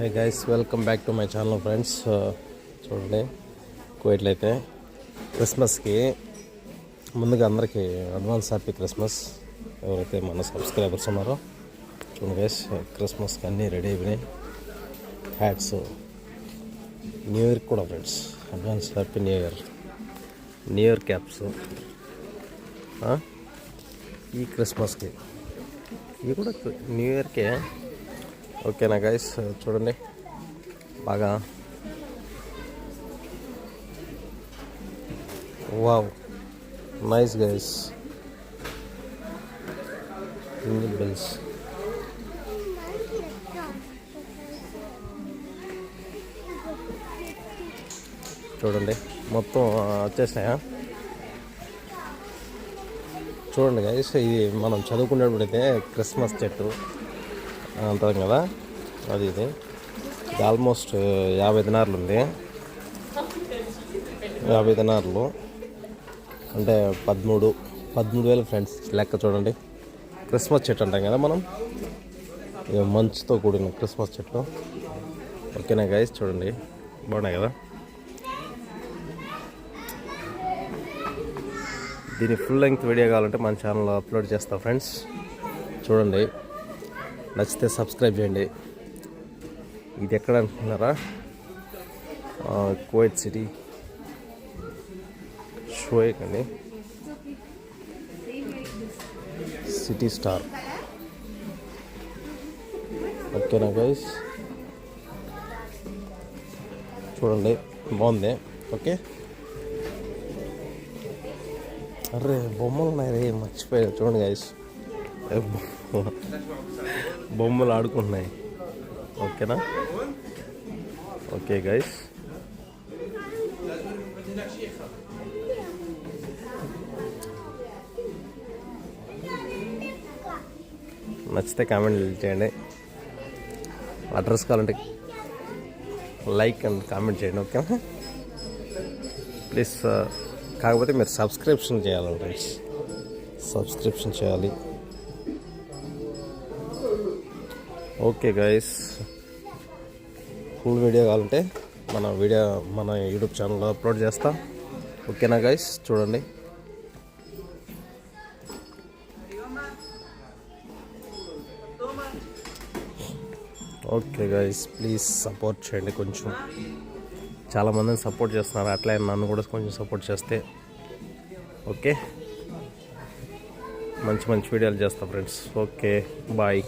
Hey guys, welcome back to my channel friends. చూడండి, కువైట్లో అయితే క్రిస్మస్కి ముందుగా అందరికీ అడ్వాన్స్ హ్యాపీ క్రిస్మస్. ఎవరైతే మన సబ్స్క్రైబర్స్ ఉన్నారో చూడండి గైస్, క్రిస్మస్కి అన్నీ రెడీ అయిపోయినాయి. హ్యాట్స్, న్యూ ఇయర్ కూడా friends, advance happy new year caps. ఈ క్రిస్మస్కి ఇవి కూడా న్యూ ఇయర్కే. ఓకేనా గైస్, చూడండి బాగా. Wow, nice guys. Jingle bells. చూడండి మొత్తం వచ్చేసినాయా. చూడండి గైస్, ఇది మనం చదువుకునేటప్పుడైతే క్రిస్మస్ చెట్టు అంటాం కదా, ఇది ఆల్మోస్ట్ 50 దినార్లు ఉంది. 50 దినార్లు అంటే 13,000 ఫ్రెండ్స్ లెక్క. చూడండి, క్రిస్మస్ చెట్టు అంటాం కదా మనం, మంచుతో కూడిన క్రిస్మస్ చెట్టు. ఓకేనా గైస్, చూడండి బాగున్నాయి కదా. దీని ఫుల్ లెంగ్త్ వీడియో కావాలంటే మన ఛానల్లో అప్లోడ్ చేస్తా ఫ్రెండ్స్. చూడండి, నచ్చితే సబ్స్క్రైబ్ చేయండి. ఇది ఎక్కడ అనుకున్నారా? కువైట్ సిటీ షోయక్ అండి, సిటీ స్టార్. ఓకేనా గైస్, చూడండి బాగుంది. ఓకే, అరే బొమ్మలు ఉన్నాయి రే, మర్చిపోయారు. చూడండి గైస్, బొమ్మలు ఆడుకుంటున్నాయి. ఓకేనా, ఓకే గైస్. నచ్చితే కామెంట్ చేయండి. అడ్రస్ కావాలంటే లైక్ అండ్ కామెంట్ చేయండి. ఓకేనా ప్లీజ్. కాకపోతే మీరు సబ్స్క్రిప్షన్ చేయాలి ఫ్రెండ్స్, సబ్స్క్రిప్షన్ చేయాలి. ఓకే గైస్, ఫుల్ వీడియో కావాలంటే మన యూట్యూబ్ ఛానల్లో అప్లోడ్ చేస్తా. ఓకేనా గైస్, చూడండి. ఓకే గైస్, ప్లీజ్ సపోర్ట్ చేయండి. కొంచెం చాలామందిని సపోర్ట్ చేస్తున్నారు, అట్లా నన్ను కూడా కొంచెం సపోర్ట్ చేస్తే ఓకే. మంచి వీడియోలు చేస్తా ఫ్రెండ్స్. Okay, bye.